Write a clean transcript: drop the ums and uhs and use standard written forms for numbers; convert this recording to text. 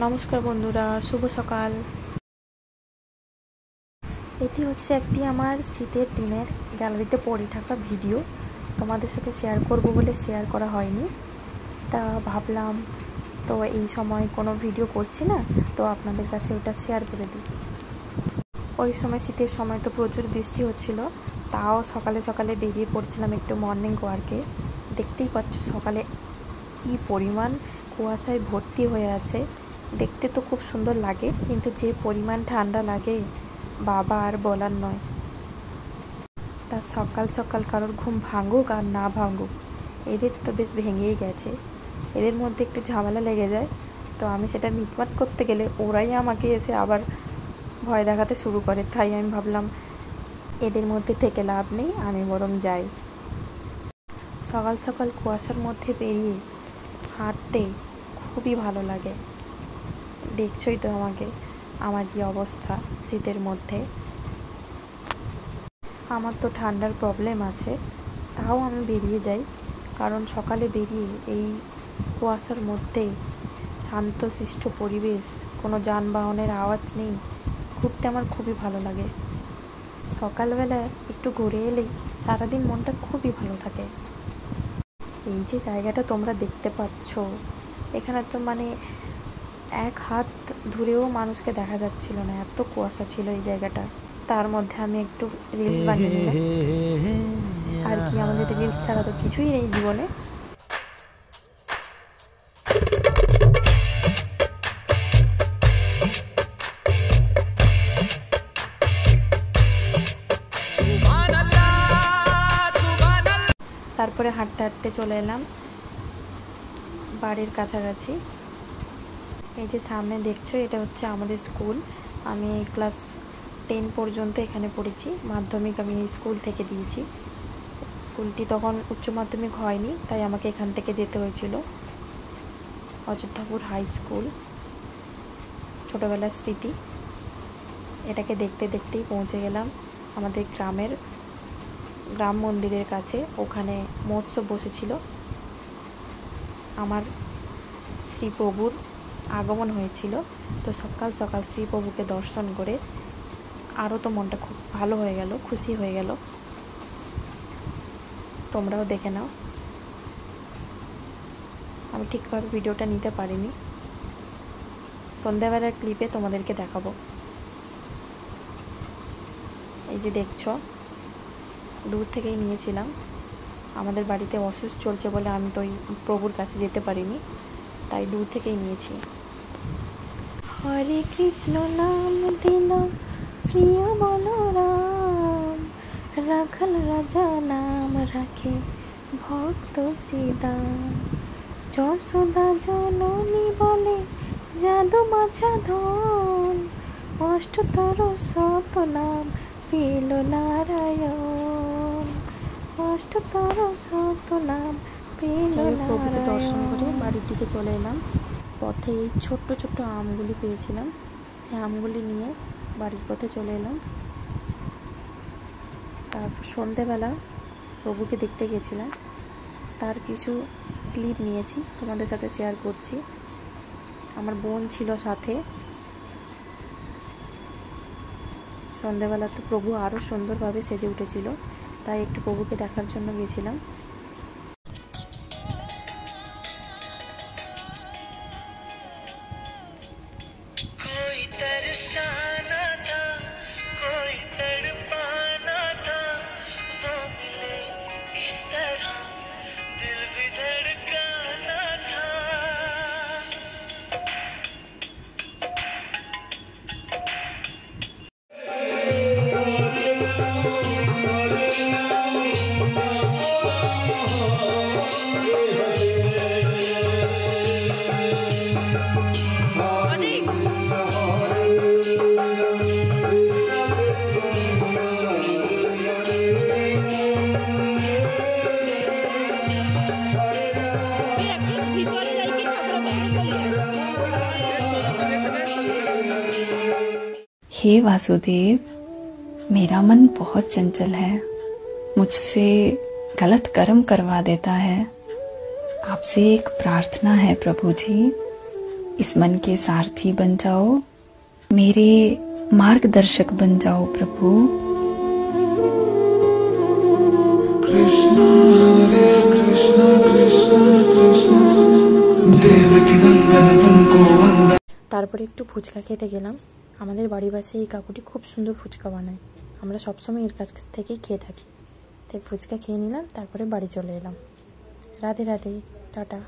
নমস্কার বন্ধুরা, শুভ সকাল। এটি হচ্ছে একটি আমার শীতের দিনের গ্যালারিতে পড়ে থাকা ভিডিও। তোমাদের সাথে শেয়ার করব বলে শেয়ার করা হয়নি, তা ভাবলাম তো এই সময় কোনো ভিডিও করছি না, তো আপনাদের কাছে ওটা শেয়ার করে দিই। ওই সময় শীতের সময় তো প্রচুর বৃষ্টি হচ্ছিল, তাও সকালে সকালে বেরিয়ে পড়ছিলাম একটু মর্নিং ওয়ার্কে। দেখতেই পাচ্ছ সকালে কি পরিমাণ কুয়াশায় ভর্তি হয়ে আছে। দেখতে তো খুব সুন্দর লাগে, কিন্তু যে পরিমাণ ঠান্ডা লাগে বাবা আর বলার নয়। তা সকাল সকাল কারোর ঘুম ভাঙুক আর না ভাঙুক, এদের তো বেশ ভেঙেই গেছে। এদের মধ্যে একটু ঝামেলা লেগে যায়, তো আমি সেটা মিটমাট করতে গেলে ওরাই আমাকে এসে আবার ভয় দেখাতে শুরু করে। তাই আমি ভাবলাম এদের মধ্যে থেকে লাভ নেই, আমি বরং যাই। সকাল সকাল কুয়াশার মধ্যে বেরিয়ে হাঁটতে খুবই ভালো লাগে। দেখছই তো আমার কি অবস্থা শীতের মধ্যে। আমার তো ঠান্ডার প্রবলেম আছে, তাও আমি বেরিয়ে যাই, কারণ সকালে বেরিয়ে এই কুয়াশার মধ্যে শান্তশিষ্ট পরিবেশ, কোনো যানবাহনের আওয়াজ নেই, ঘুরতে আমার খুবই ভালো লাগে। সকালবেলা একটু ঘুরে এলেই সারাদিন মনটা খুবই ভালো থাকে। এই যে জায়গাটা তোমরা দেখতে পাচ্ছ, এখানে তো মানে এক হাত ধরেও মানুষকে দেখা যাচ্ছিল না, এত কুয়াশা ছিল এই জায়গাটা। তার মধ্যে আমি একটু রিলস বানিয়ে নিলাম। আর কি, আমাদের রিলস ছাড়া তো কিছুই নেই জীবনে। তারপরে হাঁটতে হাঁটতে চলে এলাম বাড়ির কাছাকাছি। এই যে সামনে দেখছো, এটা হচ্ছে আমাদের স্কুল। আমি ক্লাস 10 পর্যন্ত এখানে পড়েছি। মাধ্যমিক আমি স্কুল থেকে দিয়েছি। স্কুলটি তখন উচ্চ মাধ্যমিক হয়নি, তাই আমাকে এখান থেকে যেতে হয়েছিল। অযোধ্যাপুর হাই স্কুল, ছোটোবেলার স্মৃতি। এটাকে দেখতে দেখতেই পৌঁছে গেলাম আমাদের গ্রাম মন্দিরের কাছে। ওখানে মহোৎসব বসেছিল, আমার শ্রীপ্রভুর আগমন হয়েছিল। তো সকাল সকাল শ্রীপ্রভুকে দর্শন করে আরও তো মনটা খুব ভালো হয়ে গেল, খুশি হয়ে গেল। তোমরাও দেখে নাও। আমি ঠিকভাবে ভিডিওটা নিতে পারিনি, সন্ধ্যাবেলার ক্লিপে তোমাদেরকে দেখাবো। এই যে দেখছো, দূর থেকেই নিয়েছিলাম। আমাদের বাড়িতে অসুখ চলছে বলে আমি তো ওই প্রভুর কাছে যেতে পারিনি, তাই দূর থেকেই নিয়েছি। হরে কৃষ্ণ নাম দিল প্রিয় বলরাম, রাখাল রাজা নাম রাখে ভক্ত শ্রীদাম। যশোদা জননী বলে যাদু বাছা ধন, অষ্টতর শত নাম পেল নারায়ণ, অষ্টতর শত নাম পেল নারায়ণ। প্রভুকে দর্শন করে বাড়ির দিকে চলে এলাম। পথে এই ছোট্ট ছোট্ট আমগুলি পেয়েছিলাম, এই আমগুলি নিয়ে বাড়ির পথে চলে এলাম। তারপর সন্ধেবেলা প্রভুকে দেখতে গেছিলাম, তার কিছু ক্লিপ নিয়েছি, তোমাদের সাথে শেয়ার করছি। আমার বোন ছিল সাথে। সন্ধেবেলা তো প্রভু আরও সুন্দরভাবে সেজে উঠেছিল, তাই একটু প্রভুকে দেখার জন্য গেছিলাম। हे वासुदेव, मेरा मन बहुत चंचल है, मुझसे गलत कर्म करवा देता है। आपसे एक प्रार्थना है प्रभु जी, इस मन के सारथी बन जाओ, मेरे मार्गदर्शक बन जाओ प्रभु। कृष्ण हरे कृष्ण कृष्ण कृष्ण देवकी नंदन तुमको वंदन। তারপরে একটু ফুচকা খেতে গেলাম। আমাদের বাড়ির পাশে এই কাকুটি খুব সুন্দর ফুচকা বানায়, আমরা সবসময় এর কাছ থেকেই খেয়ে থাকি। তাই ফুচকা খেয়ে নিলাম, তারপরে বাড়ি চলে এলাম। রাধে রাধে, টাটা।